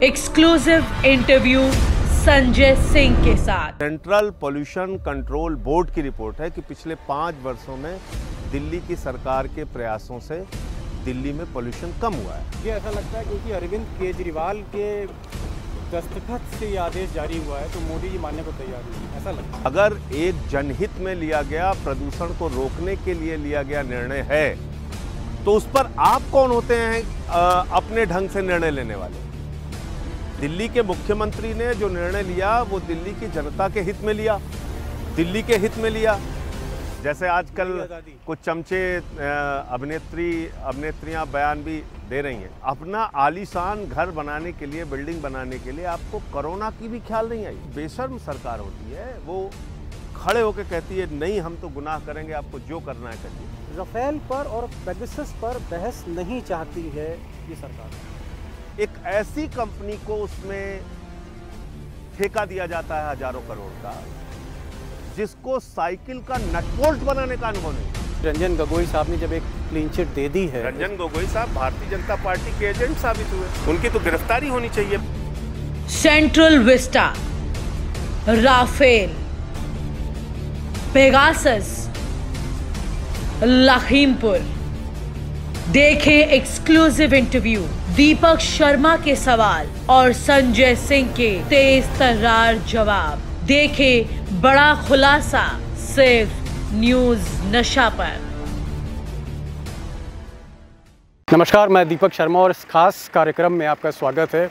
Exclusive interview Sanjay Singh के साथ। Central pollution control board की रिपोर्ट है कि पिछले 5 वर्षों में दिल्ली की सरकार के प्रयासों से दिल्ली में पोल्यूशन कम हुआ है। ये ऐसा लगता है क्योंकि अरविंद केजरीवाल के दस्तखत से ये आदेश जारी हुआ है तो मोदी जी मानने को तैयार नहीं, ऐसा लगता है। अगर एक जनहित में लिया गया, प्रदूषण को रोकने के लिए लिया गया निर्णय है तो उस पर आप कौन होते हैं अपने ढंग से निर्णय लेने वाले? दिल्ली के मुख्यमंत्री ने जो निर्णय लिया वो दिल्ली की जनता के हित में लिया, दिल्ली के हित में लिया। जैसे आजकल कुछ चमचे अभिनेत्रियां बयान भी दे रही हैं, अपना आलीशान घर बनाने के लिए, बिल्डिंग बनाने के लिए आपको कोरोना की भी ख्याल नहीं आई। बेशर्म सरकार होती है, वो खड़े होकर कहती है नहीं हम तो गुनाह करेंगे, आपको जो करना है करिए। राफेल पर और पेगासस पर बहस नहीं चाहती है ये सरकार। एक ऐसी कंपनी को उसमें ठेका दिया जाता है हजारों करोड़ का, जिसको साइकिल का नट बोल्ट बनाने का अनुभव नहीं। रंजन गोगोई साहब ने जब एक क्लीन चिट दे दी है, रंजन गोगोई साहब भारतीय जनता पार्टी के एजेंट साबित हुए, उनकी तो गिरफ्तारी होनी चाहिए। Central Vista, Rafale, Pegasus, Lakhimpur. देखें एक्सक्लूसिव इंटरव्यू, दीपक शर्मा के सवाल और संजय सिंह के तेज तर्रार जवाब। देखें बड़ा खुलासा सिर्फ न्यूज नशा पर। नमस्कार, मैं दीपक शर्मा और इस खास कार्यक्रम में आपका स्वागत है।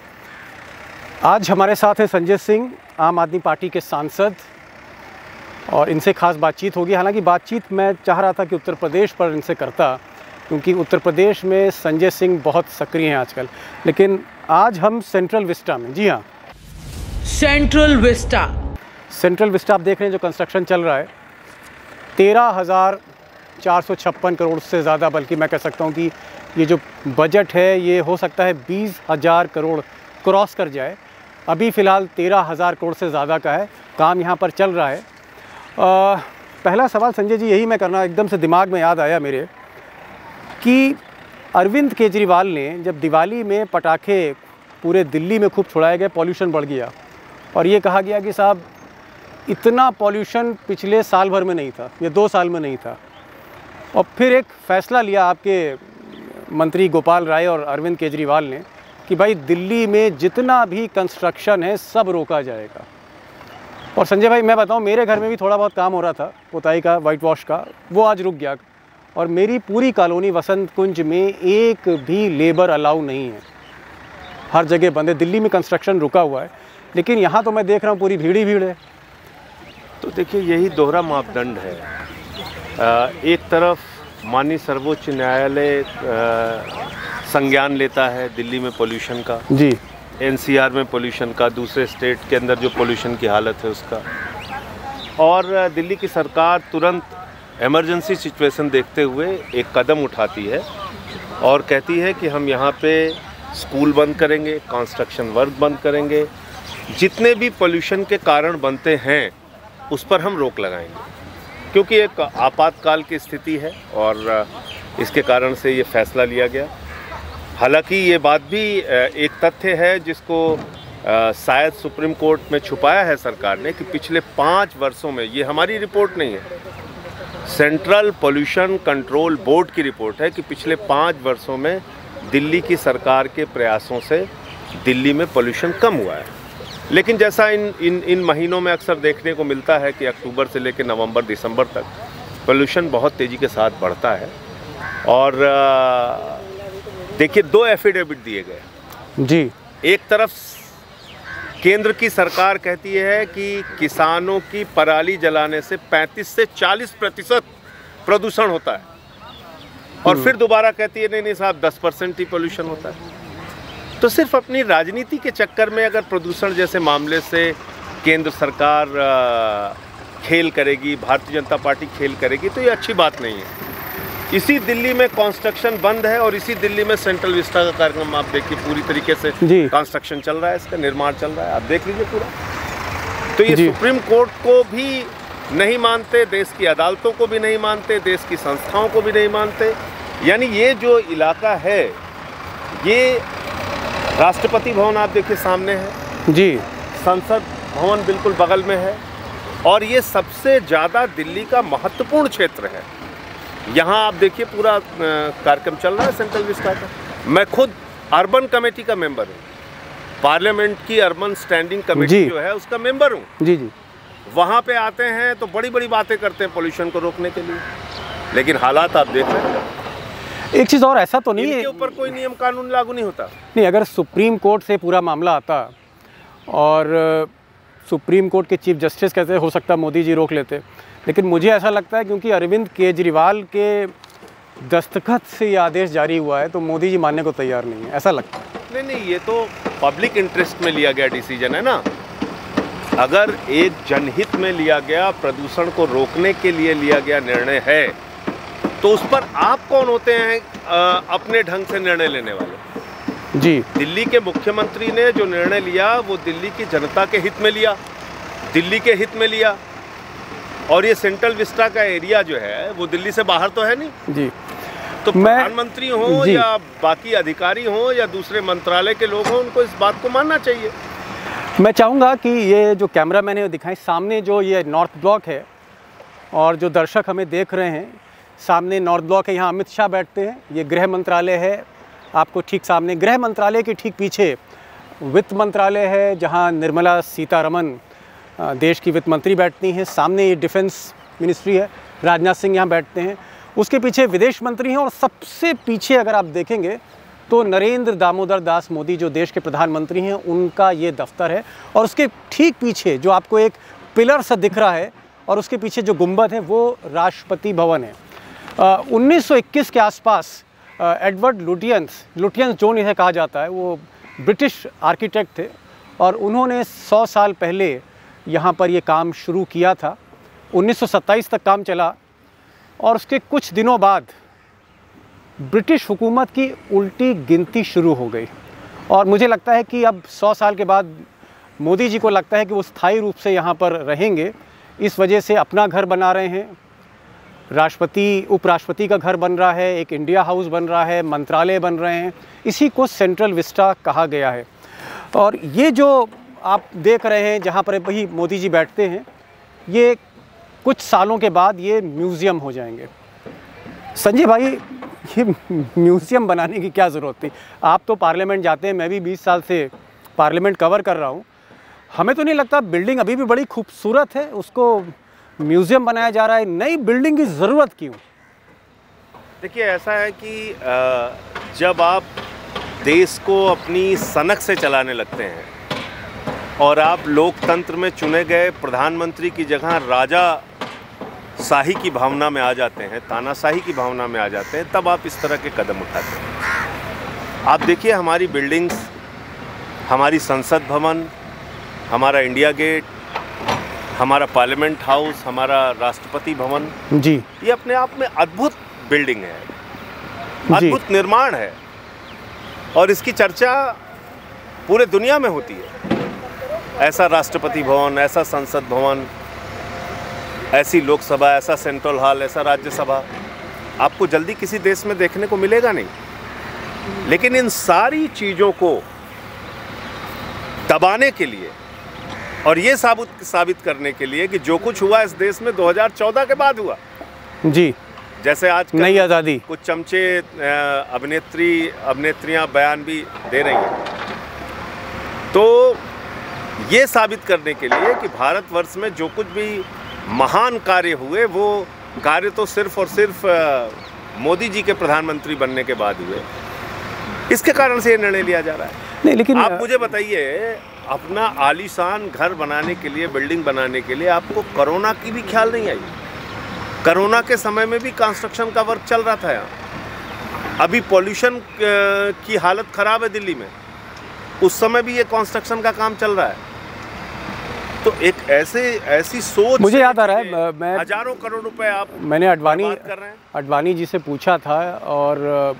आज हमारे साथ हैं संजय सिंह, आम आदमी पार्टी के सांसद, और इनसे खास बातचीत होगी। हालांकि बातचीत मैं चाह रहा था कि उत्तर प्रदेश पर इनसे करता, क्योंकि उत्तर प्रदेश में संजय सिंह बहुत सक्रिय हैं आजकल। लेकिन आज हम सेंट्रल विस्टा में, जी हाँ, सेंट्रल विस्टा आप देख रहे हैं जो कंस्ट्रक्शन चल रहा है। 13,456 करोड़ से ज़्यादा, बल्कि मैं कह सकता हूँ कि ये जो बजट है ये हो सकता है 20,000 करोड़ क्रॉस कर जाए। अभी फ़िलहाल 13,000 करोड़ से ज़्यादा का है, काम यहाँ पर चल रहा है। पहला सवाल संजय जी यही मैं करना, एकदम से दिमाग में याद आया मेरे कि अरविंद केजरीवाल ने जब दिवाली में पटाखे पूरे दिल्ली में खूब छुड़ाए गए, पॉल्यूशन बढ़ गया और ये कहा गया कि साहब इतना पॉल्यूशन पिछले साल भर में नहीं था, ये 2 साल में नहीं था। और फिर एक फ़ैसला लिया आपके मंत्री गोपाल राय और अरविंद केजरीवाल ने कि भाई दिल्ली में जितना भी कंस्ट्रक्शन है सब रोका जाएगा। और संजय भाई मैं बताऊं, मेरे घर में भी थोड़ा बहुत काम हो रहा था पुताई का, वाइट वॉश का, वो आज रुक गया। और मेरी पूरी कॉलोनी वसंत कुंज में एक भी लेबर अलाउ नहीं है, हर जगह बंद है। दिल्ली में कंस्ट्रक्शन रुका हुआ है, लेकिन यहाँ तो मैं देख रहा हूँ पूरी भीड़ ही भीड़ है। तो देखिए यही दोहरा मापदंड है। एक तरफ माननीय सर्वोच्च न्यायालय संज्ञान लेता है दिल्ली में पोल्यूशन का, जी, एनसीआर में पोल्यूशन का, दूसरे स्टेट के अंदर जो पोल्यूशन की हालत है उसका, और दिल्ली की सरकार तुरंत इमरजेंसी सिचुएशन देखते हुए एक कदम उठाती है और कहती है कि हम यहाँ पे स्कूल बंद करेंगे, कंस्ट्रक्शन वर्क बंद करेंगे, जितने भी पोल्यूशन के कारण बनते हैं उस पर हम रोक लगाएंगे, क्योंकि एक आपातकाल की स्थिति है और इसके कारण से ये फैसला लिया गया। हालांकि ये बात भी एक तथ्य है जिसको शायद सुप्रीम कोर्ट में छुपाया है सरकार ने कि पिछले 5 वर्षों में, ये हमारी रिपोर्ट नहीं है, सेंट्रल पोल्यूशन कंट्रोल बोर्ड की रिपोर्ट है कि पिछले 5 वर्षों में दिल्ली की सरकार के प्रयासों से दिल्ली में पोल्यूशन कम हुआ है। लेकिन जैसा इन महीनों में अक्सर देखने को मिलता है कि अक्टूबर से लेकर नवंबर दिसंबर तक पोल्यूशन बहुत तेज़ी के साथ बढ़ता है। और देखिए 2 एफिडेविट दिए गए जी। एक तरफ केंद्र की सरकार कहती है कि किसानों की पराली जलाने से 35 से 40% प्रदूषण होता है, और फिर दोबारा कहती है नहीं साहब 10% ही पोल्यूशन होता है। तो सिर्फ अपनी राजनीति के चक्कर में अगर प्रदूषण जैसे मामले से केंद्र सरकार खेल करेगी, भारतीय जनता पार्टी खेल करेगी, तो ये अच्छी बात नहीं है। इसी दिल्ली में कंस्ट्रक्शन बंद है और इसी दिल्ली में सेंट्रल विस्टा का कार्यक्रम आप देखिए पूरी तरीके से कंस्ट्रक्शन चल रहा है, इसका निर्माण चल रहा है, आप देख लीजिए पूरा। तो ये सुप्रीम कोर्ट को भी नहीं मानते, देश की अदालतों को भी नहीं मानते, देश की संस्थाओं को भी नहीं मानते। यानी ये जो इलाका है ये राष्ट्रपति भवन आप देखिए सामने है जी, संसद भवन बिल्कुल बगल में है, और ये सबसे ज़्यादा दिल्ली का महत्वपूर्ण क्षेत्र है। यहाँ आप देखिए पूरा कार्यक्रम चल रहा है सेंट्रल विस्टा का। मैं खुद अर्बन कमेटी का मेंबर हूँ, पार्लियामेंट की अर्बन स्टैंडिंग कमेटी जो है उसका मेंबर हूँ। जी जी। वहाँ पे आते हैं तो बड़ी बड़ी बातें करते हैं पोल्यूशन को रोकने के लिए, लेकिन हालात आप देख रहे हैं। एक चीज़ और, ऐसा तो नहीं है इनके ऊपर कोई नियम कानून लागू नहीं होता। नहीं, अगर सुप्रीम कोर्ट से पूरा मामला आता और सुप्रीम कोर्ट के चीफ जस्टिस कहते हो सकता मोदी जी रोक लेते, लेकिन मुझे ऐसा लगता है क्योंकि अरविंद केजरीवाल के दस्तखत से ये आदेश जारी हुआ है तो मोदी जी मानने को तैयार नहीं है, ऐसा लगता है। नहीं, ये तो पब्लिक इंटरेस्ट में लिया गया डिसीजन है ना। अगर एक जनहित में लिया गया, प्रदूषण को रोकने के लिए लिया गया निर्णय है, तो उस पर आप कौन होते हैं अपने ढंग से निर्णय लेने वाले? जी, दिल्ली के मुख्यमंत्री ने जो निर्णय लिया वो दिल्ली की जनता के हित में लिया, दिल्ली के हित में लिया, और ये सेंट्रल विस्टा का एरिया जो है वो दिल्ली से बाहर तो है नहीं जी। तो प्रधानमंत्री हो या बाकी अधिकारी हो या दूसरे मंत्रालय के लोग हों, उनको इस बात को मानना चाहिए। मैं चाहूँगा कि ये जो कैमरा मैंने दिखाई सामने जो ये नॉर्थ ब्लॉक है और जो दर्शक हमें देख रहे हैं, सामने नॉर्थ ब्लॉक है, यहाँ अमित शाह बैठते हैं। ये गृह मंत्रालय है, आपको ठीक सामने। गृह मंत्रालय के ठीक पीछे वित्त मंत्रालय है, जहाँ निर्मला सीतारमन देश की वित्त मंत्री बैठती हैं। सामने ये डिफेंस मिनिस्ट्री है, राजनाथ सिंह यहाँ बैठते हैं। उसके पीछे विदेश मंत्री हैं, और सबसे पीछे अगर आप देखेंगे तो नरेंद्र दामोदर दास मोदी जो देश के प्रधानमंत्री हैं, उनका ये दफ्तर है। और उसके ठीक पीछे जो आपको एक पिलर सा दिख रहा है और उसके पीछे जो गुंबद है वो राष्ट्रपति भवन है। 1921 के आसपास एडवर्ड लुटियंस जोन इसे कहा जाता है, वो ब्रिटिश आर्किटेक्ट थे और उन्होंने 100 साल पहले यहाँ पर ये काम शुरू किया था। 1927 तक काम चला और उसके कुछ दिनों बाद ब्रिटिश हुकूमत की उल्टी गिनती शुरू हो गई। और मुझे लगता है कि अब 100 साल के बाद मोदी जी को लगता है कि वो स्थायी रूप से यहाँ पर रहेंगे, इस वजह से अपना घर बना रहे हैं। राष्ट्रपति उपराष्ट्रपति का घर बन रहा है, एक इंडिया हाउस बन रहा है, मंत्रालय बन रहे हैं, इसी को सेंट्रल विस्टा कहा गया है। और ये जो आप देख रहे हैं जहाँ पर वही मोदी जी बैठते हैं, ये कुछ सालों के बाद ये म्यूज़ियम हो जाएंगे। संजय भाई, ये म्यूज़ियम बनाने की क्या ज़रूरत थी? आप तो पार्लियामेंट जाते हैं, मैं भी 20 साल से पार्लियामेंट कवर कर रहा हूँ। हमें तो नहीं लगता, बिल्डिंग अभी भी बड़ी खूबसूरत है, उसको म्यूज़ियम बनाया जा रहा है। नई बिल्डिंग की ज़रूरत क्यों? देखिए, ऐसा है कि जब आप देश को अपनी सनक से चलाने लगते हैं और आप लोकतंत्र में चुने गए प्रधानमंत्री की जगह राजा शाही की भावना में आ जाते हैं, तानाशाही की भावना में आ जाते हैं, तब आप इस तरह के कदम उठाते हैं। आप देखिए, हमारी बिल्डिंग्स, हमारी संसद भवन, हमारा इंडिया गेट, हमारा पार्लियामेंट हाउस, हमारा राष्ट्रपति भवन जी, ये अपने आप में अद्भुत बिल्डिंग है, अद्भुत निर्माण है, और इसकी चर्चा पूरे दुनिया में होती है। ऐसा राष्ट्रपति भवन, ऐसा संसद भवन, ऐसी लोकसभा, ऐसा सेंट्रल हॉल, ऐसा राज्यसभा आपको जल्दी किसी देश में देखने को मिलेगा नहीं। लेकिन इन सारी चीज़ों को दबाने के लिए और ये साबित करने के लिए कि जो कुछ हुआ इस देश में 2014 के बाद हुआ जी, जैसे आज नई आज़ादी, कुछ चमचे अभिनेत्रियां बयान भी दे रही हैं, तो ये साबित करने के लिए कि भारतवर्ष में जो कुछ भी महान कार्य हुए वो कार्य तो सिर्फ और सिर्फ मोदी जी के प्रधानमंत्री बनने के बाद हुए। इसके कारण से ये निर्णय लिया जा रहा है। नहीं, लेकिन आप मुझे बताइए, अपना आलीशान घर बनाने के लिए, बिल्डिंग बनाने के लिए आपको कोरोना की भी ख्याल नहीं आई? कोरोना के समय में भी कंस्ट्रक्शन का वर्क चल रहा था यहाँ। अभी पॉल्यूशन की हालत ख़राब है दिल्ली में, उस समय भी ये कंस्ट्रक्शन का काम चल रहा है। तो एक ऐसी सोच, मुझे याद आ रहा है, मैं हजारों करोड़ रुपए मैंने अडवाणी जी से पूछा था, और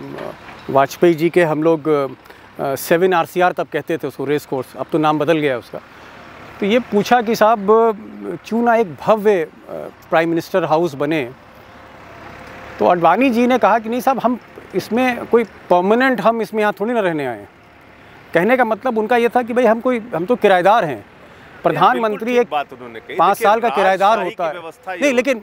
वाजपेयी जी के हम लोग 7 RCR तब कहते थे उसको, रेस कोर्स, अब तो नाम बदल गया उसका। तो ये पूछा कि साहब क्यों ना एक भव्य प्राइम मिनिस्टर हाउस बने। तो अडवाणी जी ने कहा कि नहीं साहब, हम इसमें कोई परमानेंट, हम इसमें यहाँ थोड़ी ना रहने आए हैं। कहने का मतलब उनका ये था कि भाई हम तो किराएदार हैं। प्रधानमंत्री एक बात उन्होंने कही, 5 साल का किराएदार होता है। नहीं, लेकिन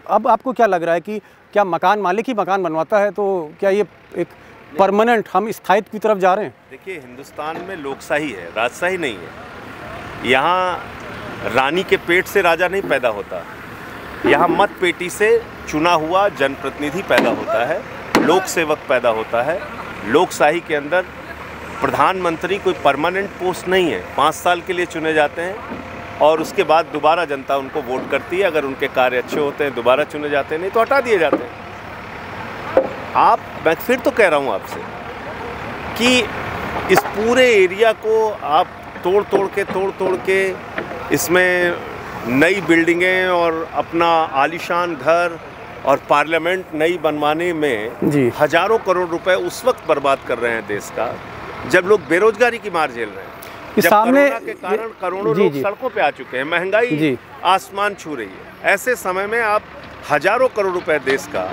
अब आपको क्या लग रहा है कि क्या मकान मालिक ही मकान बनवाता है, तो क्या ये एक परमानेंट हम स्थायित्व की तरफ जा रहे हैं? देखिए, हिंदुस्तान में लोकशाही है, राजशाही नहीं है। यहाँ रानी के पेट से राजा नहीं पैदा होता, यहाँ मत पेटी से चुना हुआ जनप्रतिनिधि पैदा होता है, लोक सेवक पैदा होता है। लोकशाही के अंदर प्रधानमंत्री कोई परमानेंट पोस्ट नहीं है, 5 साल के लिए चुने जाते हैं और उसके बाद दोबारा जनता उनको वोट करती है। अगर उनके कार्य अच्छे होते हैं दोबारा चुने जाते हैं, नहीं तो हटा दिए जाते हैं। मैं फिर तो कह रहा हूँ आपसे कि इस पूरे एरिया को आप तोड़ के इसमें नई बिल्डिंगें और अपना आलीशान घर और पार्लियामेंट नई बनवाने में हजारों करोड़ रुपए उस वक्त बर्बाद कर रहे हैं देश का, जब लोग बेरोजगारी की मार झेल रहे हैं, जब कोरोना के कारण करोड़ों लोग सड़कों पे आ चुके हैं, महंगाई आसमान छू रही है। ऐसे समय में आप हजारों करोड़ रुपए देश का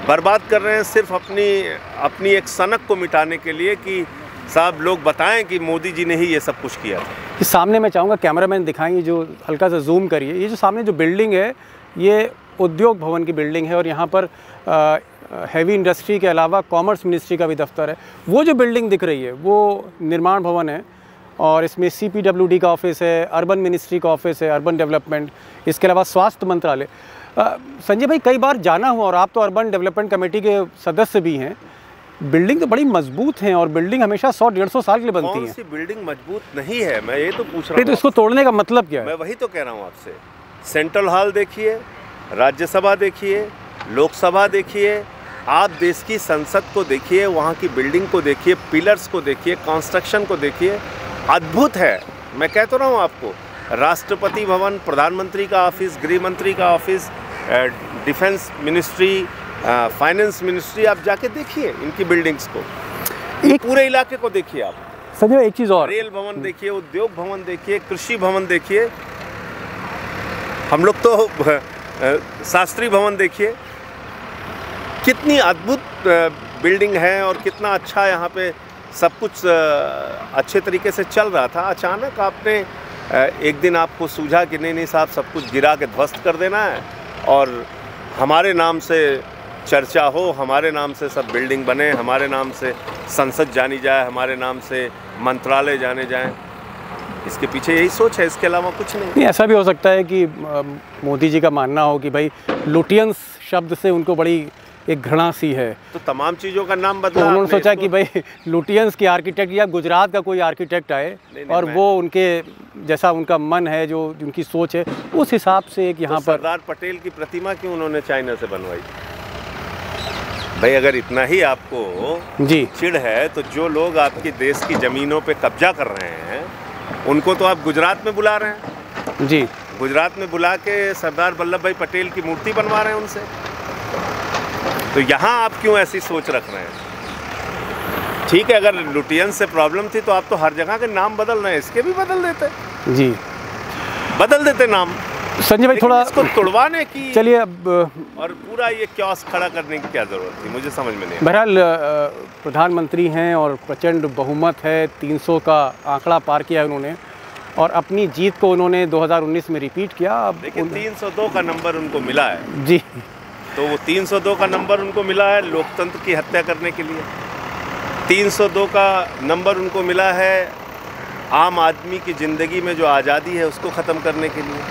बर्बाद कर रहे हैं सिर्फ अपनी एक सनक को मिटाने के लिए कि साहब लोग बताएं कि मोदी जी ने ही ये सब कुछ किया था। इस सामने मैं चाहूँगा कैमरामैन दिखाएंगे, जो हल्का सा जूम करिए। ये जो सामने जो बिल्डिंग है ये उद्योग भवन की बिल्डिंग है और यहाँ पर हैवी इंडस्ट्री के अलावा कॉमर्स मिनिस्ट्री का भी दफ्तर है। वो जो बिल्डिंग दिख रही है वो निर्माण भवन है और इसमें CPWD का ऑफिस है, अर्बन मिनिस्ट्री का ऑफिस है, अर्बन डेवलपमेंट, इसके अलावा स्वास्थ्य मंत्रालय। संजय भाई, कई बार जाना हुआ और आप तो अर्बन डेवलपमेंट कमेटी के सदस्य भी हैं, बिल्डिंग तो बड़ी मजबूत हैं और बिल्डिंग हमेशा 100-150 साल के लिए बनती है। कौन सी बिल्डिंग मजबूत नहीं है, मैं ये तो पूछ रहा हूँ। तो इसको तोड़ने का मतलब क्या है? मैं वही तो कह रहा हूँ आपसे। सेंट्रल हॉल देखिए, राज्यसभा देखिए, लोकसभा देखिए, आप देश की संसद को देखिए, वहाँ की बिल्डिंग को देखिए, पिलर्स को देखिए, कंस्ट्रक्शन को देखिए, अद्भुत है। मैं कह तो रहा हूँ आपको, राष्ट्रपति भवन, प्रधानमंत्री का ऑफिस, गृह मंत्री का office, defence ministry, finance ministry, आप जाके देखिए इनकी बिल्डिंग्स को, एक पूरे इलाके को देखिए आप। संजय, एक चीज़ और, रेल भवन देखिए, उद्योग भवन देखिए, कृषि भवन देखिए, हम लोग तो शास्त्री भवन देखिए, कितनी अद्भुत बिल्डिंग है और कितना अच्छा यहाँ पे सब कुछ अच्छे तरीके से चल रहा था। अचानक आपने एक दिन आपको सूझा कि नहीं साहब, सब कुछ गिरा के ध्वस्त कर देना है और हमारे नाम से चर्चा हो, हमारे नाम से सब बिल्डिंग बने, हमारे नाम से संसद जानी जाए, हमारे नाम से मंत्रालय जाने जाएं। इसके पीछे यही सोच है, इसके अलावा कुछ नहीं। ऐसा भी हो सकता है कि मोदी जी का मानना हो कि भाई लुटियंस शब्द से उनको बड़ी एक घृणा सी है, तो तमाम चीज़ों का नाम बदला। तो उन्होंने सोचा कि भाई लुटियंस के आर्किटेक्ट या गुजरात का कोई आर्किटेक्ट आए और वो उनके जैसा उनका मन है, जो उनकी सोच है, उस हिसाब से एक यहाँ पर सरदार पटेल की प्रतिमा क्यों उन्होंने चाइना से बनवाई? भाई अगर इतना ही आपको चिढ़ है तो जो लोग आपके देश की ज़मीनों पे कब्जा कर रहे हैं उनको तो आप गुजरात में बुला रहे हैं जी, गुजरात में बुला के सरदार वल्लभ भाई पटेल की मूर्ति बनवा रहे हैं उनसे। तो यहाँ आप क्यों ऐसी सोच रख रहे हैं? ठीक है, अगर लुटियंस से प्रॉब्लम थी तो आप तो हर जगह के नाम बदल रहे हैं, इसके भी बदल देते जी, बदल देते नाम। संजय भाई, थोड़ा इसको तुड़वाने की, चलिए अब, और पूरा ये क्योस खड़ा करने की क्या ज़रूरत थी, मुझे समझ में नहीं। बहरहाल प्रधानमंत्री हैं और प्रचंड बहुमत है, 300 का आंकड़ा पार किया है उन्होंने और अपनी जीत को उन्होंने 2019 में रिपीट किया। अब देखिए 302 का नंबर उनको मिला है जी, तो वो 302 का नंबर उनको मिला है लोकतंत्र की हत्या करने के लिए। 302 का नंबर उनको मिला है आम आदमी की ज़िंदगी में जो आज़ादी है उसको ख़त्म करने के लिए।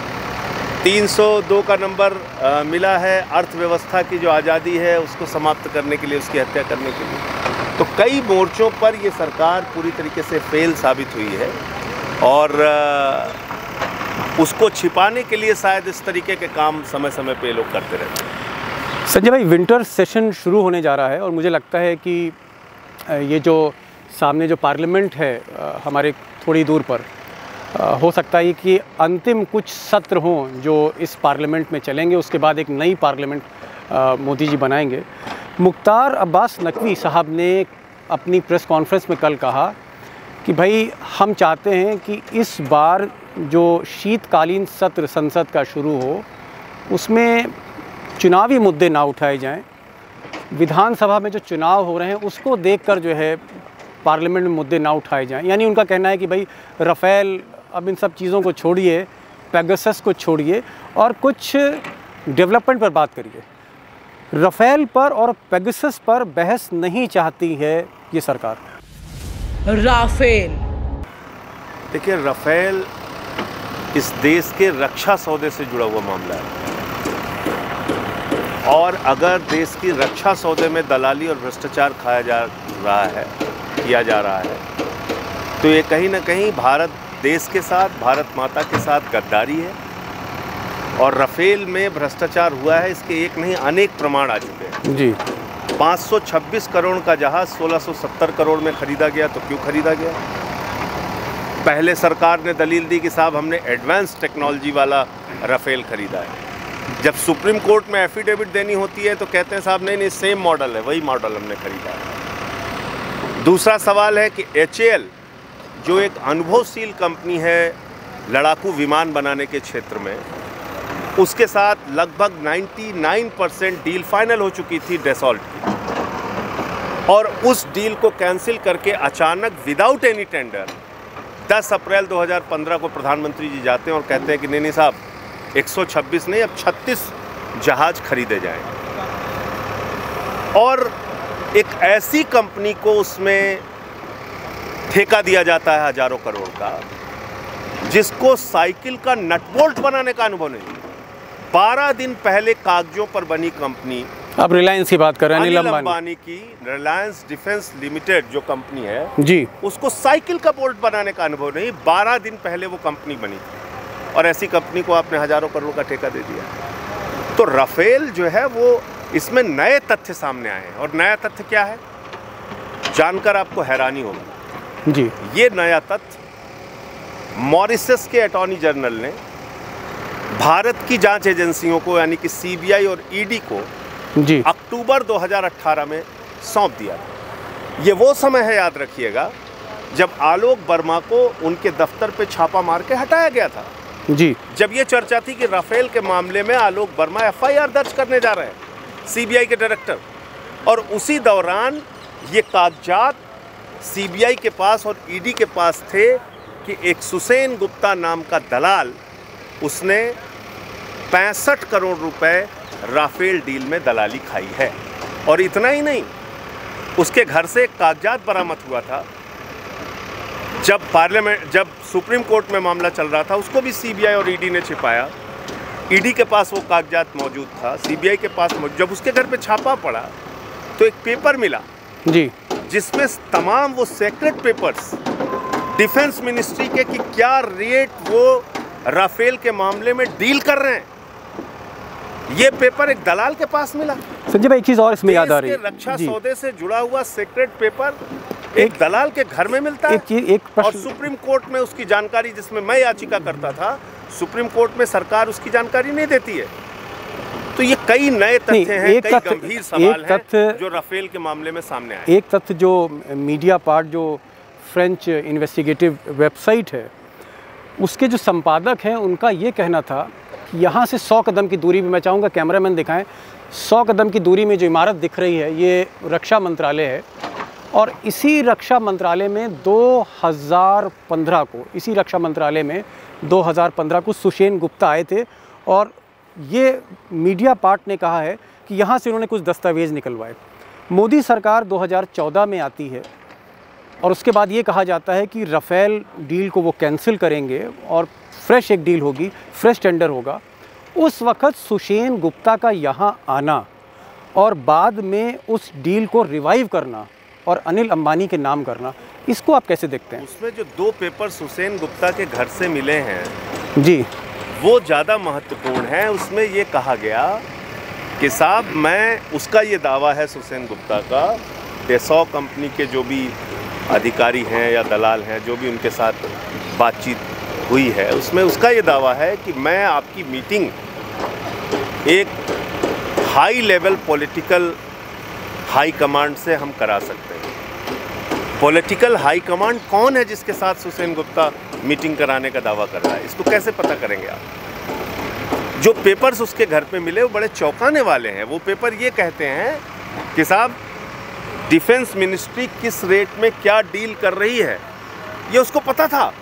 302 का नंबर मिला है अर्थव्यवस्था की जो आज़ादी है उसको समाप्त करने के लिए, उसकी हत्या करने के लिए। तो कई मोर्चों पर ये सरकार पूरी तरीके से फेल साबित हुई है और उसको छिपाने के लिए शायद इस तरीके के काम समय समय पे लोग करते रहते हैं। संजय भाई, विंटर सेशन शुरू होने जा रहा है और मुझे लगता है कि ये जो सामने जो पार्लियामेंट है हमारे थोड़ी दूर पर, हो सकता है कि अंतिम कुछ सत्र हों जो इस पार्लियामेंट में चलेंगे, उसके बाद एक नई पार्लियामेंट मोदी जी बनाएंगे। मुख्तार अब्बास नकवी साहब ने अपनी प्रेस कॉन्फ्रेंस में कल कहा कि भाई हम चाहते हैं कि इस बार जो शीतकालीन सत्र संसद का शुरू हो उसमें चुनावी मुद्दे ना उठाए जाएं, विधानसभा में जो चुनाव हो रहे हैं उसको देखकर जो है पार्लियामेंट में मुद्दे ना उठाए जाएं। यानी उनका कहना है कि भाई राफेल, अब इन सब चीज़ों को छोड़िए, पेगासस को छोड़िए और कुछ डेवलपमेंट पर बात करिए। राफेल पर और पेगासस पर बहस नहीं चाहती है ये सरकार। राफेल, देखिए, राफेल इस देश के रक्षा सौदे से जुड़ा हुआ मामला है, और अगर देश की रक्षा सौदे में दलाली और भ्रष्टाचार किया जा रहा है तो ये कहीं ना कहीं भारत देश के साथ, भारत माता के साथ गद्दारी है। और राफेल में भ्रष्टाचार हुआ है, इसके एक नहीं अनेक प्रमाण आ चुके हैं जी। 526 करोड़ का जहाज 1670 करोड़ में खरीदा गया, तो क्यों खरीदा गया? पहले सरकार ने दलील दी कि साहब हमने एडवांस टेक्नोलॉजी वाला राफेल खरीदा है। जब सुप्रीम कोर्ट में एफिडेविट देनी होती है तो कहते हैं साहब नहीं, सेम मॉडल है, वही मॉडल हमने खरीदा है। दूसरा सवाल है कि HAL जो एक अनुभवशील कंपनी है लड़ाकू विमान बनाने के क्षेत्र में, उसके साथ लगभग 99% डील फाइनल हो चुकी थी डेसॉल्ट की, और उस डील को कैंसिल करके अचानक विदाउट एनी टेंडर 10 अप्रैल 2015 को प्रधानमंत्री जी जाते हैं और कहते हैं कि नहीं साहब 126 नहीं, अब 36 जहाज खरीदे जाएं। और एक ऐसी कंपनी को उसमें ठेका दिया जाता है हजारों करोड़ का, जिसको साइकिल का नट बोल्ट बनाने का अनुभव नहीं। 12 दिन पहले कागजों पर बनी कंपनी, अब रिलायंस की बात कर रहे हैं, अनिल अंबानी की रिलायंस डिफेंस लिमिटेड जो कंपनी है जी, उसको साइकिल का बोल्ट बनाने का अनुभव नहीं। 12 दिन पहले वो कंपनी बनी थी, और ऐसी कंपनी को आपने हजारों करोड़ का ठेका दे दिया। तो राफेल जो है वो, इसमें नए तथ्य सामने आए हैं, और नया तथ्य क्या है जानकर आपको हैरानी होगी जी। ये नया तथ्य, मॉरिशस के अटॉर्नी जनरल ने भारत की जांच एजेंसियों को यानी कि CBI और ED को जी अक्टूबर 2018 में सौंप दिया था। ये वो समय है, याद रखिएगा, जब आलोक वर्मा को उनके दफ्तर पे छापा मार के हटाया गया था जी। जब ये चर्चा थी कि राफेल के मामले में आलोक वर्मा FIR दर्ज करने जा रहे हैं, CBI के डायरेक्टर, और उसी दौरान ये कागजात CBI के पास और ED के पास थे कि एक सुसेन गुप्ता नाम का दलाल, उसने 65 करोड़ रुपए राफेल डील में दलाली खाई है। और इतना ही नहीं, उसके घर से एक कागजात बरामद हुआ था। जब सुप्रीम कोर्ट में मामला चल रहा था, उसको भी CBI और ED ने छिपाया। ED के पास वो कागजात मौजूद था, CBI के पास मौजूद। जब उसके घर पे छापा पड़ा तो एक पेपर मिला जी, जिसमें तमाम वो सीक्रेट पेपर्स डिफेंस मिनिस्ट्री के कि क्या रेट वो राफेल के मामले में डील कर रहे हैं, ये पेपर एक दलाल के पास मिला। संजय भाई, एक चीज़ और इसमें याद आ रही है, रक्षा सौदे से जुड़ा हुआ सीक्रेट पेपर एक दलाल के घर में मिलता है। और सुप्रीम कोर्ट में उसकी जानकारी, जिसमें मैं याचिका करता था, सुप्रीम कोर्ट में सरकार उसकी जानकारी नहीं देती है। तो ये कई नए तथ्य हैं, कई गंभीर सवाल हैं जो राफेल के मामले में सामने आए। एक तथ्य जो मीडिया पार्ट, जो फ्रेंच इन्वेस्टिगेटिव वेबसाइट है, उसके जो संपादक हैं, उनका ये कहना था कि यहाँ से 100 कदम की दूरी में, मैं चाहूँगा कैमरामैन दिखाएं, 100 कदम की दूरी में जो इमारत दिख रही है ये रक्षा मंत्रालय है। और इसी रक्षा मंत्रालय में 2015 को, इसी रक्षा मंत्रालय में 2015 को सुसेन गुप्ता आए थे, और ये मीडिया पार्ट ने कहा है कि यहाँ से उन्होंने कुछ दस्तावेज़ निकलवाए। मोदी सरकार 2014 में आती है, और उसके बाद ये कहा जाता है कि राफेल डील को वो कैंसिल करेंगे और फ्रेश एक डील होगी, फ्रेश टेंडर होगा। उस वक्त सुसेन गुप्ता का यहाँ आना और बाद में उस डील को रिवाइव करना और अनिल अंबानी के नाम करना, इसको आप कैसे देखते हैं? उसमें जो 2 पेपर सुसेन गुप्ता के घर से मिले हैं जी, वो ज़्यादा महत्वपूर्ण है। उसमें ये कहा गया कि साहब, मैं, उसका ये दावा है सुसेन गुप्ता का, डेसॉ कंपनी के जो भी अधिकारी हैं या दलाल हैं, जो भी उनके साथ बातचीत हुई है, उसमें उसका ये दावा है कि मैं आपकी मीटिंग एक high level political high command से हम करा सकते हैं। पॉलिटिकल हाई कमांड कौन है जिसके साथ सुसेन गुप्ता मीटिंग कराने का दावा कर रहा है? इसको कैसे पता करेंगे आप? जो पेपर्स उसके घर पे मिले वो बड़े चौंकाने वाले हैं। वो पेपर ये कहते हैं कि साहब, डिफेंस मिनिस्ट्री किस रेट में क्या डील कर रही है ये उसको पता था।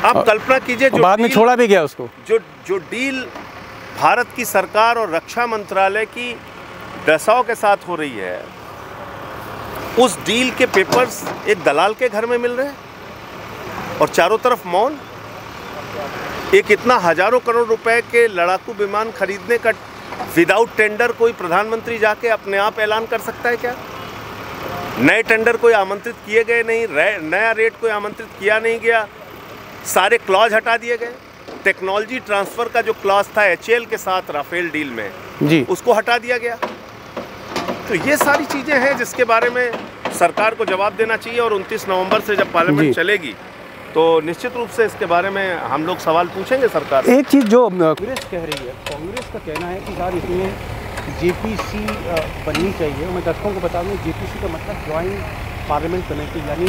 आप कल्पना कीजिए, जो बाद में छोड़ा भी गया उसको। जो डील भारत की सरकार और रक्षा मंत्रालय की दसाओं के साथ हो रही है, उस डील के पेपर्स एक दलाल के घर में मिल रहे हैं और चारों तरफ मौन। एक इतना हजारों करोड़ रुपए के लड़ाकू विमान खरीदने का विदाउट टेंडर कोई प्रधानमंत्री जाके अपने आप ऐलान कर सकता है क्या? नए टेंडर कोई आमंत्रित किए गए नहीं, नया रेट कोई आमंत्रित किया नहीं गया, सारे क्लॉज हटा दिए गए। टेक्नोलॉजी ट्रांसफ़र का जो क्लॉज था HAL के साथ राफेल डील में जी, उसको हटा दिया गया। तो ये सारी चीज़ें हैं जिसके बारे में सरकार को जवाब देना चाहिए और 29 नवंबर से जब पार्लियामेंट चलेगी तो निश्चित रूप से इसके बारे में हम लोग सवाल पूछेंगे सरकार से। एक चीज़ जो कांग्रेस कह रही है, कांग्रेस का कहना है कि यार इसमें JPC बननी चाहिए। मैं दर्शकों को बता दूँ, JPC का मतलब ज्वाइंट पार्लियामेंट कमेटी, यानी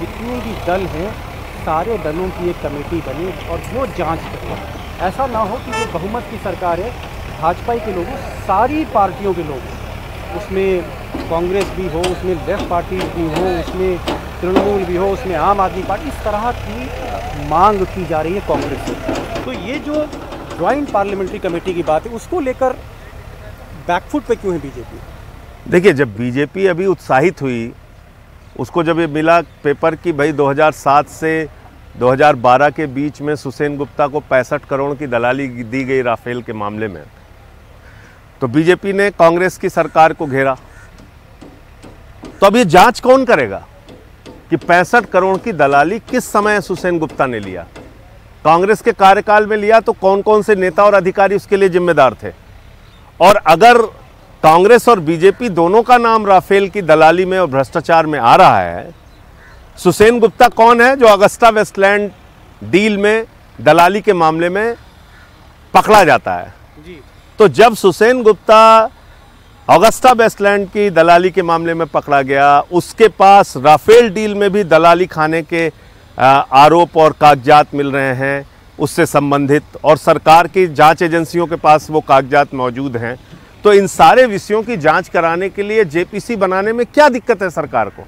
जितने भी दल हैं सारे दलों की एक कमेटी बने और वो जांच करे। ऐसा ना हो कि जो बहुमत की सरकार है, भाजपा के लोग, सारी पार्टियों के लोग, उसमें कांग्रेस भी हो, उसमें लेफ्ट पार्टी भी हो, उसमें तृणमूल भी हो, उसमें आम आदमी पार्टी, इस तरह की मांग की जा रही है कांग्रेस से। तो ये जो ज्वाइंट पार्लियामेंट्री कमेटी की बात है, उसको लेकर बैकफुट पे क्यों है बीजेपी? देखिए, जब बीजेपी अभी उत्साहित हुई, उसको जब ये मिला पेपर की भाई 2007 से 2012 के बीच में सुसेन गुप्ता को 65 करोड़ की दलाली दी गई राफेल के मामले में, तो बीजेपी ने कांग्रेस की सरकार को घेरा। तो अब ये जांच कौन करेगा कि 65 करोड़ की दलाली किस समय सुसेन गुप्ता ने लिया? कांग्रेस के कार्यकाल में लिया तो कौन कौन से नेता और अधिकारी उसके लिए जिम्मेदार थे? और अगर कांग्रेस और बीजेपी दोनों का नाम राफेल की दलाली में और भ्रष्टाचार में आ रहा है, सुसेन गुप्ता कौन है जो अगस्ता वेस्टलैंड डील में दलाली के मामले में पकड़ा जाता है जी। तो जब सुसेन गुप्ता अगस्ता वेस्टलैंड की दलाली के मामले में पकड़ा गया, उसके पास राफेल डील में भी दलाली खाने के आरोप और कागजात मिल रहे हैं उससे संबंधित, और सरकार की जांच एजेंसियों के पास वो कागजात मौजूद हैं। तो इन सारे विषयों की जांच कराने के लिए JPC बनाने में क्या दिक्कत है सरकार को?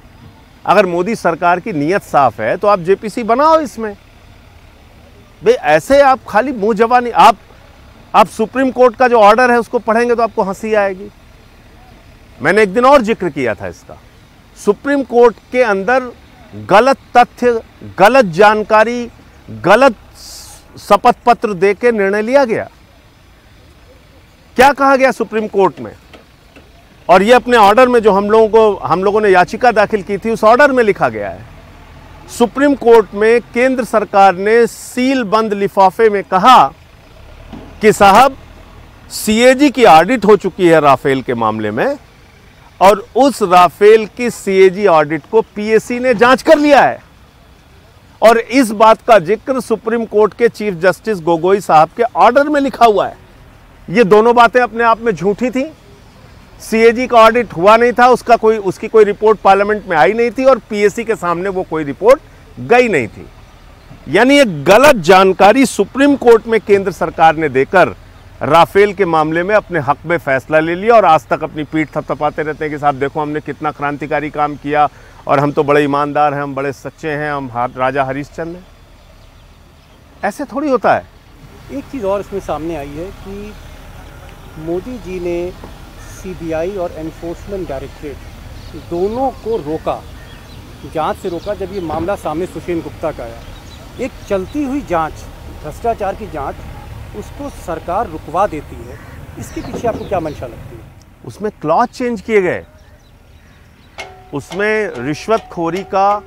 अगर मोदी सरकार की नीयत साफ है तो आप JPC बनाओ इसमें। भाई ऐसे आप खाली मुंह जबानी, आप सुप्रीम कोर्ट का जो ऑर्डर है उसको पढ़ेंगे तो आपको हंसी आएगी। मैंने एक दिन और जिक्र किया था इसका। सुप्रीम कोर्ट के अंदर गलत तथ्य, गलत जानकारी, गलत शपथ पत्र देके निर्णय लिया गया। क्या कहा गया सुप्रीम कोर्ट में? और ये अपने ऑर्डर में जो हम लोगों ने याचिका दाखिल की थी, उस ऑर्डर में लिखा गया है। सुप्रीम कोर्ट में केंद्र सरकार ने सील बंद लिफाफे में कहा कि साहब CAG की ऑडिट हो चुकी है राफेल के मामले में, और उस राफेल की CAG ऑडिट को PAC ने जांच कर लिया है। और इस बात का जिक्र सुप्रीम कोर्ट के चीफ जस्टिस गोगोई साहब के ऑर्डर में लिखा हुआ है। ये दोनों बातें अपने आप में झूठी थी। CAG का ऑडिट हुआ नहीं था, उसकी कोई रिपोर्ट पार्लियामेंट में आई नहीं थी, और PAC के सामने वो कोई रिपोर्ट गई नहीं थी। यानी एक गलत जानकारी सुप्रीम कोर्ट में केंद्र सरकार ने देकर राफेल के मामले में अपने हक में फैसला ले लिया, और आज तक अपनी पीठ थपथपाते रहते हैं कि साहब देखो हमने कितना क्रांतिकारी काम किया और हम तो बड़े ईमानदार हैं, हम बड़े सच्चे हैं, हम राजा हरिश्चंद्र हैं। ऐसे थोड़ी होता है। एक चीज़ और इसमें सामने आई है कि मोदी जी ने CBI और एनफोर्समेंट डायरेक्टरेट दोनों को रोका, जांच से रोका जब ये मामला सामने सुसेन गुप्ता का आया। एक चलती हुई जांच, भ्रष्टाचार की जांच, उसको सरकार रुकवा देती है। इसके पीछे आपको क्या मंशा लगती है? उसमें क्लॉज चेंज किए गए, उसमें रिश्वतखोरी का,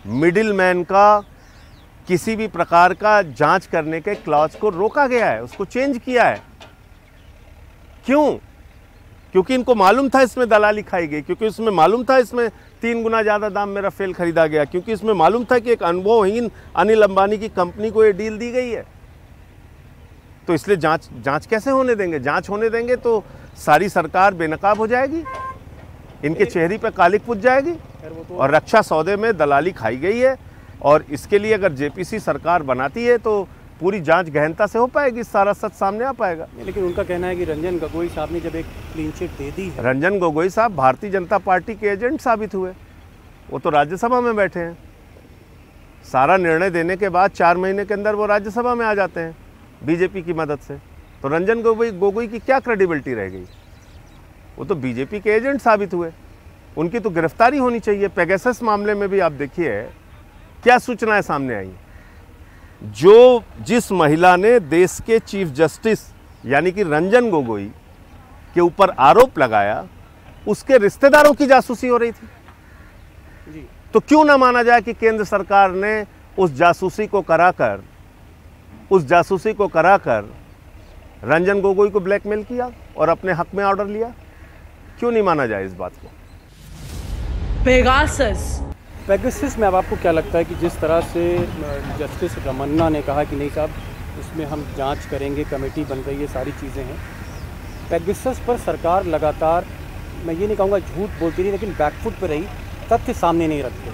मिडिल मैन का, किसी भी प्रकार का जांच करने के क्लॉज को रोका गया है, उसको चेंज किया है। क्यों? क्योंकि इनको मालूम था इसमें दलाली खाई गई, क्योंकि इसमें मालूम था इसमें 3 गुना ज़्यादा दाम में राफेल खरीदा गया, क्योंकि इसमें मालूम था कि एक अनुभवहीन अनिल अंबानी की कंपनी को ये डील दी गई है। तो इसलिए जांच कैसे होने देंगे? जांच होने देंगे तो सारी सरकार बेनकाब हो जाएगी, इनके चेहरे पे कालिक पुज जाएगी, और रक्षा सौदे में दलाली खाई गई है। और इसके लिए अगर JPC सरकार बनाती है तो पूरी जांच गहनता से हो पाएगी, सारा सच सामने आ पाएगा। लेकिन उनका कहना है कि रंजन गोगोई साहब ने जब एक क्लीन चिट दे दी है। रंजन गोगोई साहब भारतीय जनता पार्टी के एजेंट साबित हुए, वो तो राज्यसभा में बैठे हैं। सारा निर्णय देने के बाद 4 महीने के अंदर वो राज्यसभा में आ जाते हैं बीजेपी की मदद से। तो रंजन गोगोई की क्या क्रेडिबिलिटी रह गई? वो तो बीजेपी के एजेंट साबित हुए, उनकी तो गिरफ्तारी होनी चाहिए। पेगासस मामले में भी आप देखिए क्या सूचनाएं सामने आई। जिस महिला ने देश के चीफ जस्टिस यानी कि रंजन गोगोई के ऊपर आरोप लगाया, उसके रिश्तेदारों की जासूसी हो रही थी जी। तो क्यों ना माना जाए कि केंद्र सरकार ने उस जासूसी को कराकर रंजन गोगोई को ब्लैकमेल किया और अपने हक में ऑर्डर लिया? क्यों नहीं माना जाए इस बात को? पेगासस में अब आपको क्या लगता है कि जिस तरह से जस्टिस रमन्ना ने कहा कि नहीं साहब इसमें हम जांच करेंगे, कमेटी बन रही है, सारी चीज़ें हैं, पेगासस पर सरकार लगातार, मैं ये नहीं कहूँगा झूठ बोलती रही, लेकिन बैकफुट पर रही, तथ्य सामने नहीं रखते।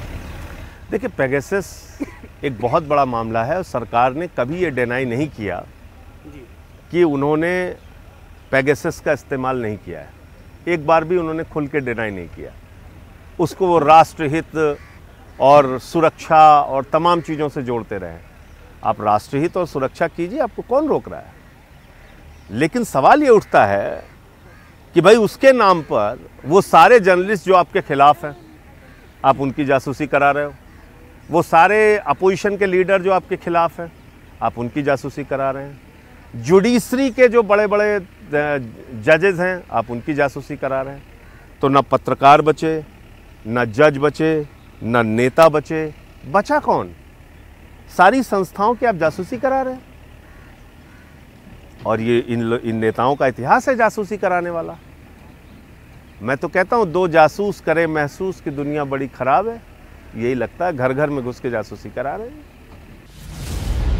देखिए, पेगासस एक बहुत बड़ा मामला है और सरकार ने कभी ये डिनाई नहीं किया जी कि उन्होंने पेगासस का इस्तेमाल नहीं किया है। एक बार भी उन्होंने खुल के डिनाई नहीं किया। उसको वो राष्ट्रहित और सुरक्षा और तमाम चीज़ों से जोड़ते रहे। आप राष्ट्रहित और सुरक्षा कीजिए, आपको कौन रोक रहा है? लेकिन सवाल ये उठता है कि भाई उसके नाम पर वो सारे जर्नलिस्ट जो आपके खिलाफ हैं, आप उनकी जासूसी करा रहे हो। वो सारे अपोजिशन के लीडर जो आपके खिलाफ हैं, आप उनकी जासूसी करा रहे हैं। जुडिशरी के जो बड़े बड़े जजेस हैं, आप उनकी जासूसी करा रहे हैं। तो ना पत्रकार बचे, ना जज बचे, ना नेता बचे, बचा कौन? सारी संस्थाओं की आप जासूसी करा रहे हैं। और ये इन नेताओं का इतिहास है जासूसी कराने वाला। मैं तो कहता हूं 2 जासूस करे महसूस कि दुनिया बड़ी खराब है। यही लगता है, घर घर में घुस के जासूसी करा रहे हैं।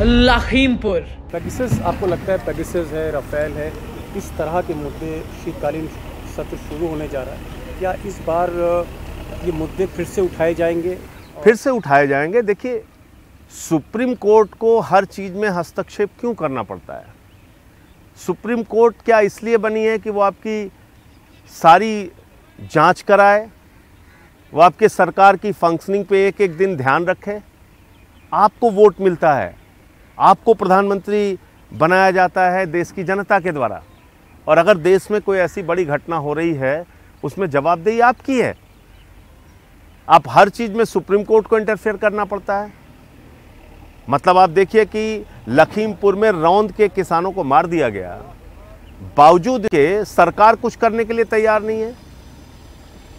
लखीमपुर पेगासस, आपको लगता है पेगासस है, राफेल है, इस तरह के मुद्दे, शीतकालीन सत्र शुरू होने जा रहा है, क्या इस बार ये मुद्दे फिर से उठाए जाएंगे? फिर से उठाए जाएंगे। देखिए, सुप्रीम कोर्ट को हर चीज़ में हस्तक्षेप क्यों करना पड़ता है? सुप्रीम कोर्ट क्या इसलिए बनी है कि वो आपकी सारी जांच कराए, वो आपके सरकार की फंक्शनिंग पे एक एक दिन ध्यान रखे? आपको वोट मिलता है, आपको प्रधानमंत्री बनाया जाता है देश की जनता के द्वारा, और अगर देश में कोई ऐसी बड़ी घटना हो रही है उसमें जवाबदेही आपकी है। आप हर चीज़ में सुप्रीम कोर्ट को इंटरफेयर करना पड़ता है। मतलब आप देखिए कि लखीमपुर में रौंद के किसानों को मार दिया गया, बावजूद के सरकार कुछ करने के लिए तैयार नहीं है।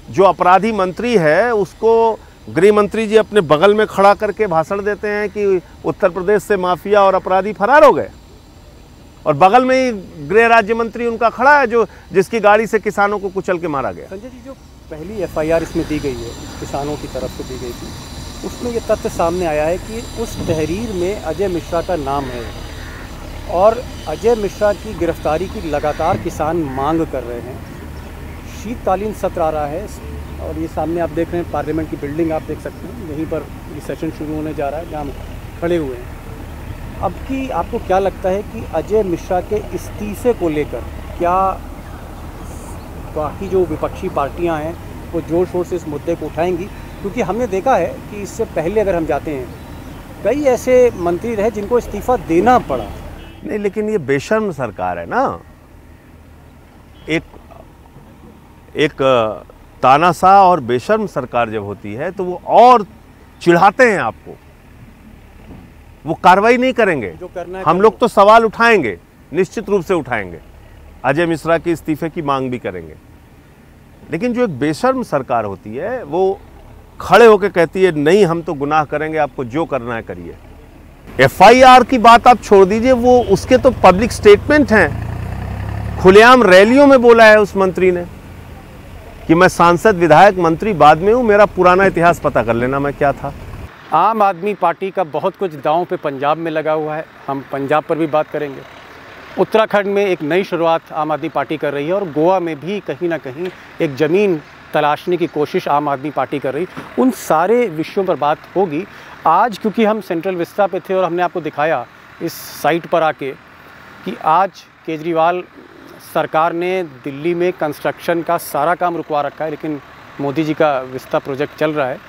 जो अपराधी मंत्री है उसको गृह मंत्री जी अपने बगल में खड़ा करके भाषण देते हैं कि उत्तर प्रदेश से माफिया और अपराधी फरार हो गए, और बगल में ही गृह राज्य मंत्री उनका खड़ा है जिसकी गाड़ी से किसानों को कुचल के मारा गया। संजय जी, जो पहली एफआईआर इसमें दी गई है, किसानों की तरफ से दी गई थी, उसमें ये तथ्य सामने आया है कि उस तहरीर में अजय मिश्रा का नाम है, और अजय मिश्रा की गिरफ्तारी की लगातार किसान मांग कर रहे हैं। शीतकालीन सत्र आ रहा है और ये सामने आप देख रहे हैं पार्लियामेंट की बिल्डिंग, आप देख सकते हैं, यहीं पर ये सेशन शुरू होने जा रहा है जहाँ हम खड़े हुए हैं। अब की आपको क्या लगता है कि अजय मिश्रा के इस्तीफे को लेकर क्या बाकी जो विपक्षी पार्टियां हैं वो जोर शोर से इस मुद्दे को उठाएंगी? क्योंकि हमने देखा है कि इससे पहले अगर हम जाते हैं, कई ऐसे मंत्री रहे जिनको इस्तीफा देना पड़ा। नहीं, लेकिन ये बेशर्म सरकार है ना। एक तानाशाह और बेशर्म सरकार जब होती है तो वो और चिढ़ाते हैं आपको, वो कार्रवाई नहीं करेंगे। जो करना है हम लोग तो सवाल उठाएंगे, निश्चित रूप से उठाएंगे, अजय मिश्रा के इस्तीफे की मांग भी करेंगे। लेकिन जो एक बेशर्म सरकार होती है वो खड़े होकर कहती है नहीं, हम तो गुनाह करेंगे, आपको जो करना है करिए। एफआईआर की बात आप छोड़ दीजिए, वो उसके तो पब्लिक स्टेटमेंट हैं। खुलेआम रैलियों में बोला है उस मंत्री ने कि मैं सांसद, विधायक, मंत्री बाद में हूं, मेरा पुराना इतिहास पता कर लेना मैं क्या था। आम आदमी पार्टी का बहुत कुछ दांव पे पंजाब में लगा हुआ है, हम पंजाब पर भी बात करेंगे। उत्तराखंड में एक नई शुरुआत आम आदमी पार्टी कर रही है, और गोवा में भी कहीं ना कहीं एक ज़मीन तलाशने की कोशिश आम आदमी पार्टी कर रही। उन सारे विषयों पर बात होगी आज, क्योंकि हम सेंट्रल विस्टा पे थे और हमने आपको दिखाया इस साइट पर आके कि आज केजरीवाल सरकार ने दिल्ली में कंस्ट्रक्शन का सारा काम रुकवा रखा है, लेकिन मोदी जी का विस्ता प्रोजेक्ट चल रहा है।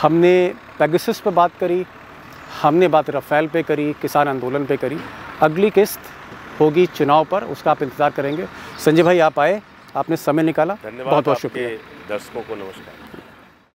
हमने पेगासस पे बात करी, हमने बात राफेल पे करी, किसान आंदोलन पे करी। अगली किस्त होगी चुनाव पर, उसका आप इंतज़ार करेंगे। संजय भाई आप आए, आपने समय निकाला, बहुत बहुत शुक्रिया। दर्शकों को नमस्कार।